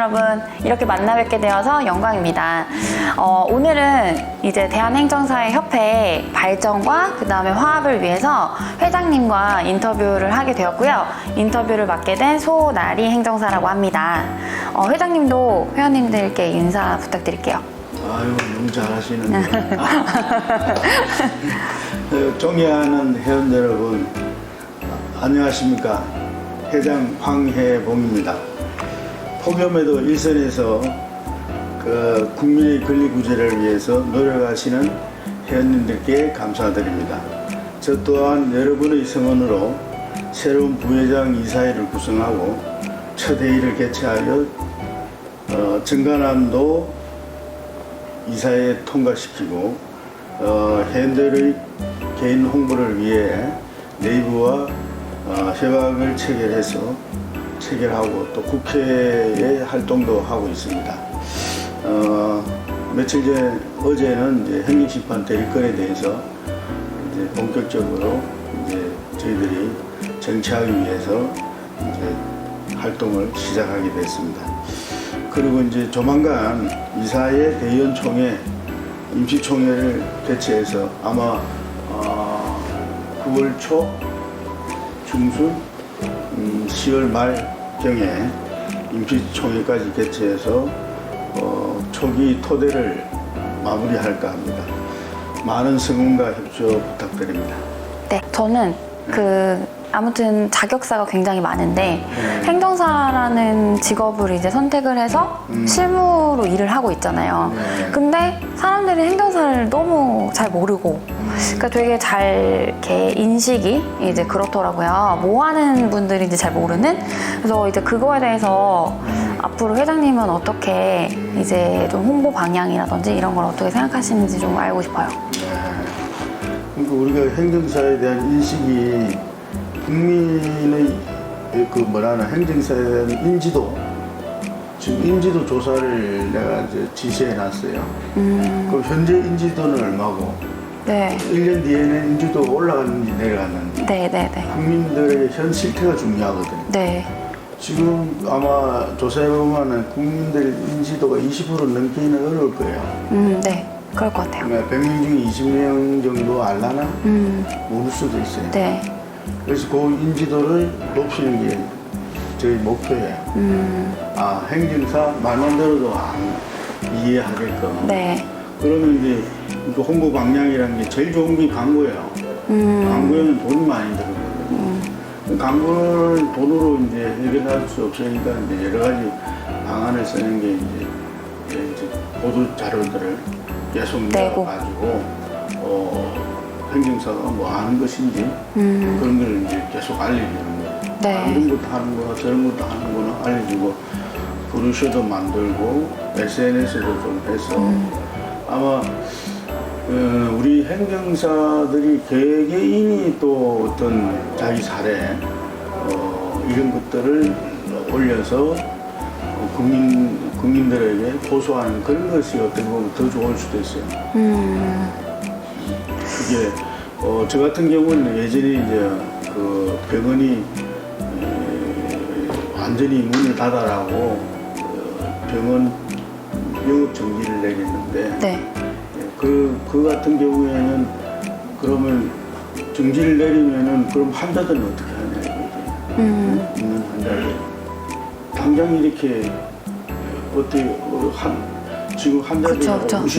여러분, 이렇게 만나 뵙게 되어서 영광입니다. 오늘은 이제 대한행정사회 협회 발전과 그 다음에 화합을 위해서 회장님과 인터뷰를 하게 되었고요. 인터뷰를 맡게 된 소나리 행정사라고 합니다. 회장님도 회원님들께 인사 부탁드릴게요. 아유, 너무 잘하시는데. 존경하는 회원 여러분, 안녕하십니까. 회장 황혜봉입니다. 폭염에도 일선에서 국민의 권리구제를 위해서 노력하시는 회원님들께 감사드립니다. 저 또한 여러분의 성원으로 새로운 부회장 이사회를 구성하고 첫 회의를 개최하여 정관안도 이사회에 통과시키고 회원들의 개인 홍보를 위해 네이버와 협약을 체결하고 또 국회의 활동도 하고 있습니다. 며칠 전 어제는 이제 행정심판 대리권에 대해서 이제 본격적으로 이제 저희들이 정치하기 위해서 이제 활동을 시작하게 됐습니다. 그리고 이제 조만간 이사회 대의원총회 임시총회를 개최해서 아마 9월 초 중순 10월 말경에 임시총회까지 개최해서 초기 토대를 마무리할까 합니다. 많은 성원과 협조 부탁드립니다. 네, 저는 아무튼 자격사가 굉장히 많은데 행정사라는 직업을 이제 선택을 해서 실무로 일을 하고 있잖아요. 근데 사람들이 행정사를 너무 잘 모르고 그러니까 되게 잘 이렇게 인식이 이제 그렇더라고요. 뭐 하는 분들인지 잘 모르는. 그래서 이제 그거에 대해서 앞으로 회장님은 어떻게 이제 좀 홍보 방향이라든지 이런 걸 어떻게 생각하시는지 좀 알고 싶어요. 그러니까 우리가 행정사에 대한 인식이 국민의 행정사에 대한 인지도, 지금 인지도 조사를 내가 이제 지시해 놨어요. 그럼 현재 인지도는 얼마고, 네. 1년 뒤에는 인지도가 올라갔는지 내려갔는지, 네. 국민들의 현 실태가 중요하거든요. 네. 지금 아마 조사해 보면은 국민들 인지도가 20% 넘기는 어려울 거예요. 네. 그럴 것 같아요. 그러니까 100명 중에 20명 정도 알라나? 모를 수도 있어요. 네. 그래서 그 인지도를 높이는 게 저희 목표예요. 행정사 말만 들어도 이해하게끔. 네. 그러면 이제 그 홍보 방향이라는 게 제일 좋은 게 광고예요. 광고에는 돈이 많이 들거든요. 광고를 돈으로 이제 해결할 수 없으니까 이제 여러 가지 방안을 쓰는 게 이제 보도 자료들을 계속 내가지고 행정사가 뭐 하는 것인지 그런 걸 이제 계속 알려주는 거예요. 네. 이런 것도 하는구나 저런 것도 하는구나 알려주고 브로셔도 만들고 SNS도 좀 해서 아마 우리 행정사들이 개개인이 또 어떤 자기 사례 이런 것들을 올려서 국민들에게 호소하는 그런 것이 어떻게 보면 더 좋을 수도 있어요. 그게 저 같은 경우는 예전에 이제 그 병원이 완전히 문을 닫아라고 병원 영업 정지를 내렸는데 네. 그 같은 경우에는 그러면 정지를 내리면은 그럼 환자들은 어떻게 하냐 이거지. 있는 환자들 당장 이렇게 어떻게 지금 환자들이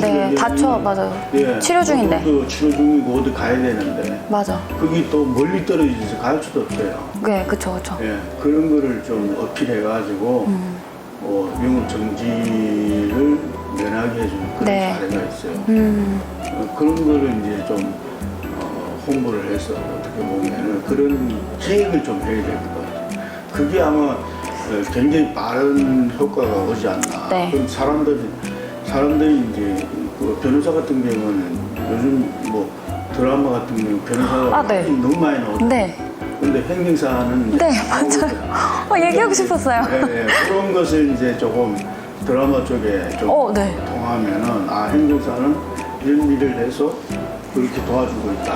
네, 다쳐 맞아요. 예, 치료 중인데. 치료 중이고 어디 가야 되는데. 맞아. 그게 또 멀리 떨어져서 갈 수도 없어요. 네, 그쵸. 예, 그런 거를 좀 어필해가지고 영업 정지를 면하게 해주는 그런 사례가 있어요. 그런 거를 이제 좀 홍보를 해서 어떻게 보면은 그런 기획을 좀 해야 될 것 같아요. 그게 아마 굉장히 빠른 효과가 오지 않나. 네. 그럼 사람들이 이제 그 변호사 같은 경우는 요즘 뭐 드라마 같은 경우 변호사가 너무 많이 나오죠. 네. 근데 행정사는 네, 맞아요. 얘기하고 싶었어요. 네, 그런 것을 이제 조금 드라마 쪽에 좀 통하면은 행정사는 이런 일을 해서 그렇게 도와주고 있다.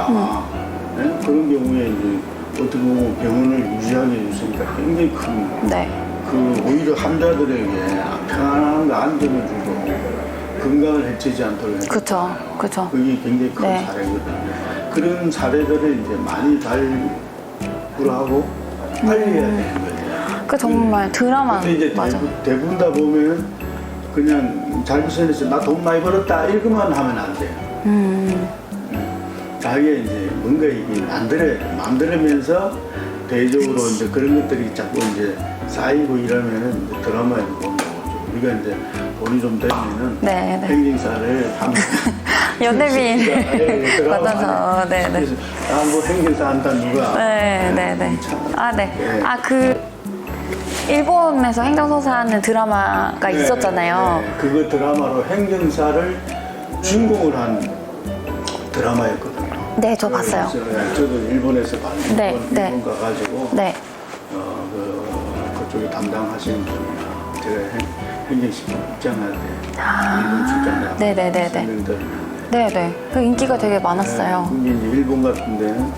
네? 그런 경우에 이제 어떻게 보면 병원을 유지하게 해주니까 굉장히 큰 그 오히려 환자들에게 편안한 거 안정을 주고 건강을 해치지 않도록 해야 그쵸, 되잖아요. 그쵸. 그게 굉장히 큰 네. 사례거든요. 그런 사례들을 이제 많이 발굴하고 알려야 되는 거예요. 그 정말 드라마 근데 이제 맞아. 대부분 다 보면 그냥 자기 선에서 나 돈 많이 벌었다 이거만 하면 안 돼요. 자기가 이제 뭔가 이게 만들어야 돼. 만들면서 대외적으로 이제 그런 것들이 자꾸 이제 쌓이고 이러면은 이제 드라마에 보는 거죠. 우리가 이제 돈이 좀 되면은 네, 네. 행진사를 하면 연예인 맞아서 네네. 아뭐 행진사 한다 누가 네네네. 아 네. 네. 아 그 일본에서 행정소사 하는 드라마가 있었잖아요. 네, 그거 드라마로 행정사를 주인공을 한 드라마였거든요. 네, 저 봤어요. 그래서 저도 일본에서 봤는데 네, 네. 일본 가가지고 네. 그쪽에 담당하시는 분이나 제가 행정실 입장할 때 아, 일본 출장 네네네네. 나갔는데 네네. 그 인기가 되게 많았어요. 그게 이제 일본 같은 데는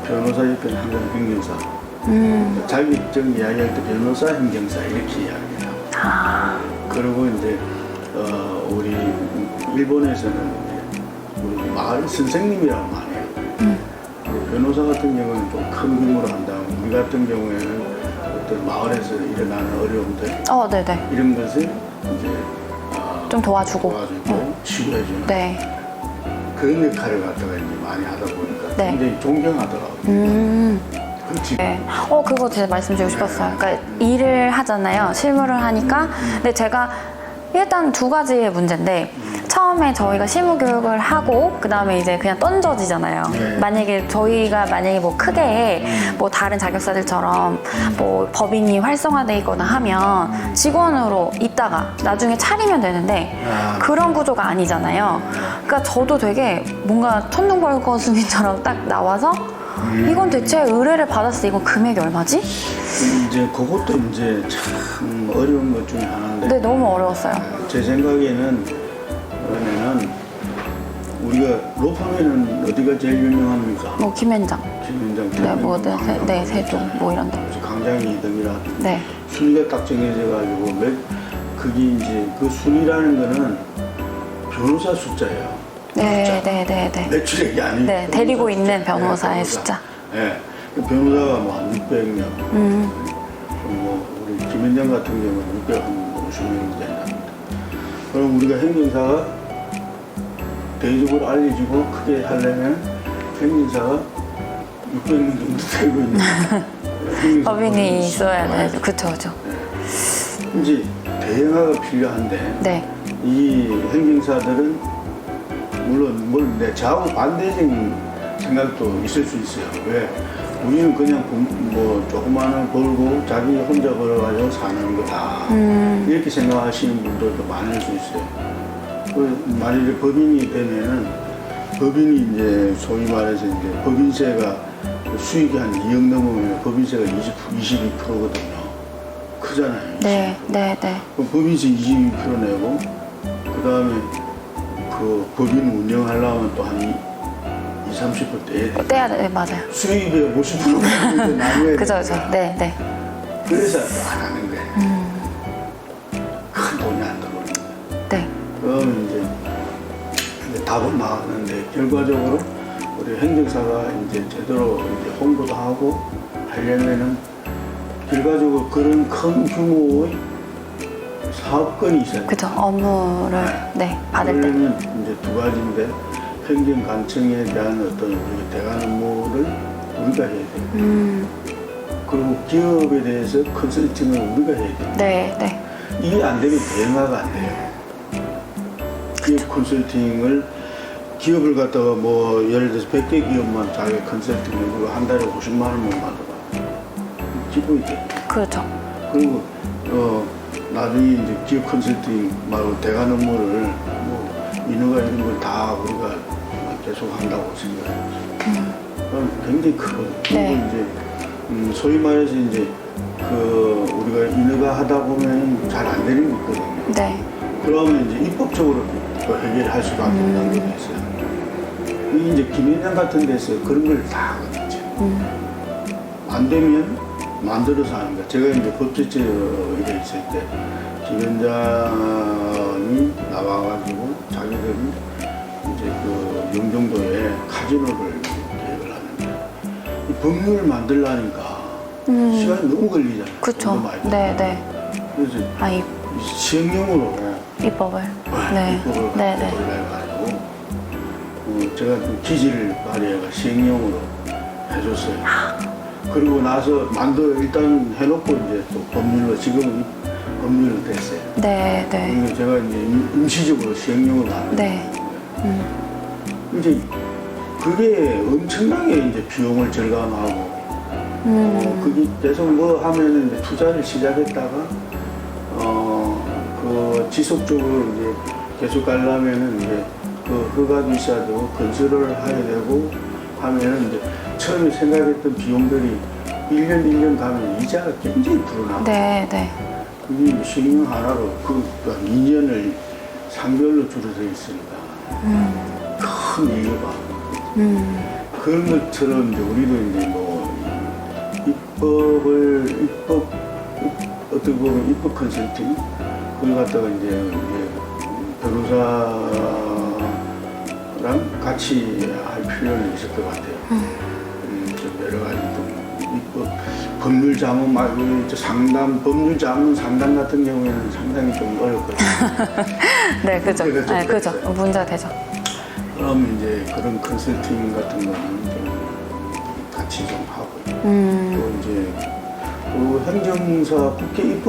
변호사 옆에는 항상 행정사 자격증 이야기할 때 변호사, 행정사 이렇게 이야기해요. 아, 그리고 이제 우리 일본에서는 이제 우리 마을 선생님이라고 많이 해요. 변호사 같은 경우는 좀 큰 규모로 한다고 우리 같은 경우에는 어떤 마을에서 일어나는 어려움들 네네. 이런 것을 이제 좀 도와주고. 치유해주는 네. 그런 역할을 갖다가 이제 많이 하다 보니까 네. 굉장히 존경하더라고요. 그렇지. 네. 그거 제가 말씀드리고 싶었어요. 그러니까 일을 하잖아요. 실무를 하니까. 근데 제가 일단 두 가지의 문제인데, 처음에 저희가 실무 교육을 하고, 그 다음에 이제 그냥 던져지잖아요. 네. 만약에 뭐 크게 뭐 다른 자격사들처럼 뭐 법인이 활성화돼 있거나 하면 직원으로 있다가 나중에 차리면 되는데, 그런 구조가 아니잖아요. 그러니까 저도 되게 뭔가 천둥벌거숭이처럼 딱 나와서 이건 대체 의뢰를 받았을 때 이건 금액이 얼마지? 이제 그것도 이제 참 어려운 것 중에 하나인데 네, 너무 어려웠어요. 제 생각에는 그러면은 우리가 로펌에는 어디가 제일 유명합니까? 뭐 김현장, 김현장, 네, 뭐 세종, 뭐 이런 데. 강장이 2등이라 네, 순위가 딱 정해져가지고 그게 이제 그 순위라는 거는 변호사 숫자예요. 네. 매출액이 아니고 네, 데리고 있는 변호사의 변호사. 숫자. 네, 그 변호사가 뭐 한 600명, 뭐 우리 김현장 같은 경우는 650명이 된답니다. 그럼 우리가 행정사가 대외적으로 알려지고 크게 하려면 행정사가 600명 정도 되고 있는 법인이 있어야 되죠. 그쵸. 이제 대응화가 필요한데 네, 이 행정사들은 물론 저하고 반대적인 생각도 있을 수 있어요. 왜? 우리는 그냥 뭐 조그마한 걸 벌고 자기 혼자 벌어가지고 사는 거다. 이렇게 생각하시는 분들도 많을 수 있어요. 만약에 법인이 되면은 법인이 이제 소위 말해서 이제 법인세가 수익이 한 2억 넘으면 법인세가 22%거든요. 크잖아요. 네. 그럼 법인세 22% 내고 그 다음에 그 법인 운영하려면 또 한 20-30% 떼야 돼. 떼야 돼, 맞아요. 수익의 50%가 나눠야 그죠. 되니까. 네. 그래서 안 하는 거예요. 큰 돈이 안 들어오는 거예요. 네. 그러면 이제 답은 나왔는데 결과적으로 우리 행정사가 이제 제대로 이제 홍보도 하고 하려면은 결과적으로 그런 큰 규모의 사업권이 있어야 돼요. 그죠. 업무를 받을 때. 그러면 이제 두 가지인데 행정관청에 대한 어떤 우리 대관 업무를 우리가 해야 돼요. 그리고 기업에 대해서 컨설팅을 우리가 해야 돼요. 네. 이게 안 되면 대응화가 안 돼요. 기업 컨설팅을 기업을 갖다가 뭐 예를 들어서 100개 기업만 자기 컨설팅을 해주고 한 달에 50만 원만 받아봐. 기본이 돼요. 그렇죠. 그리고 나중에 이제 기업 컨설팅 말고 대관 업무를 뭐 인허가 이런 걸 다 우리가 계속 한다고 생각해요. 그럼 굉장히 크거든요. 네. 그리고 이제 소위 말해서 이제 그 우리가 인허가 하다 보면 잘 안 되는 게 있거든요. 네. 그러면 이제 입법적으로 또 해결할 수밖에 없는 게 있어요. 이게 이제 김현장 같은 데서 그런 걸 다 하거든요. 안 되면 만들어서 하는 거예요. 제가 이제 법제처에 있을 때 김현장이 나와가지고 자기들이 이제 그 영종도에 카지노를 계획을 하는데 이 법률을 만들려니까 시간이 너무 걸리잖아요. 그쵸. 돈도 많이 들고. 네네. 그래서 아, 시행령으로 입법을. 네. 입법을 네네. 해가지고 제가 좀 기지를 발휘해가 시행령으로 해줬어요. 그리고 나서 일단 해놓고 이제 또 법률로 지금은 법률로 됐어요. 네네. 그리고 제가 이제 임시적으로 시행령으로 하는 네. 이제 그게 엄청나게 이제 비용을 절감하고 그게 계속 뭐 하면은 이제 투자를 시작했다가 그 지속적으로 이제 계속 가려면은 이제 그 허가도 있어야 되고 건설을 해야 되고 하면은 이제 처음에 생각했던 비용들이 1년 가면 이자가 굉장히 불어나고 네네. 그게 시행령 하나로 그 2년을 상별로 줄어서 있으니까 큰 이유가 그런 것처럼 이제 우리도 이제 뭐 어떻게 보면 입법 컨설팅 그걸 갖다가 이제 변호사랑 같이 할 필요는 있을 것 같아요. 좀 여러 가지 좀 입법 법률 자문 말고 상담 법률 자문 상담 같은 경우에는 상당히 좀 어렵거든요. 네, 그죠. 문제가 좀 네, 그죠. 있어요. 문제가 되죠. 그럼 이제 그런 컨설팅 같은 거는 좀 같이 좀 하고 또 이제 그 행정사 국회 입법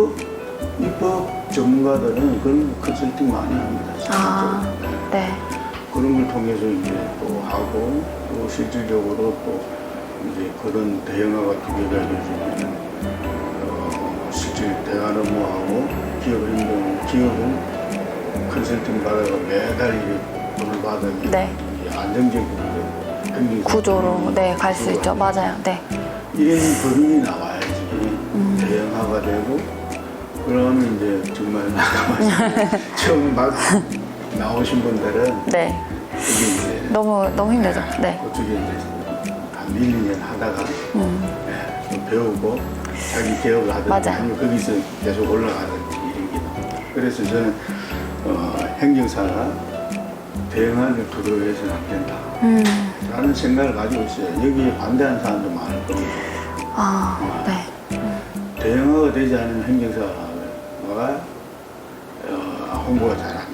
전문가들은 그런 컨설팅 많이 합니다. 아, 실질적으로. 네. 그런 걸 통해서 이제 또 하고 또 실질적으로 또 이제 그런 대형화가 기계가 요즘에는 실질 대안 업무하고 기업은 컨설팅 받아가 매달 이렇게 돈을 받으면 네. 안정적인 행정 구조로 네, 갈 수 있죠. 맞아요. 네. 이런 법인이 나와야지 대형화가 되고 그러면 이제 정말 처음 막 나오신 분들은 네. 그게 이제 너무 힘들죠. 네. 그쪽에 이제 한 1, 2년 하다가 좀 배우고 자기 개업을 하든지 맞아요. 아니면 거기서 계속 올라가든지 이런 게 나와요. 그래서 저는 행정사가 대응안을 두려워해서는 안 된다 라는 생각을 가지고 있어요. 여기에 반대하는 사람도 많을 겁니다. 아, 네. 대응화가 되지 않은 행정사가 홍보가 잘 안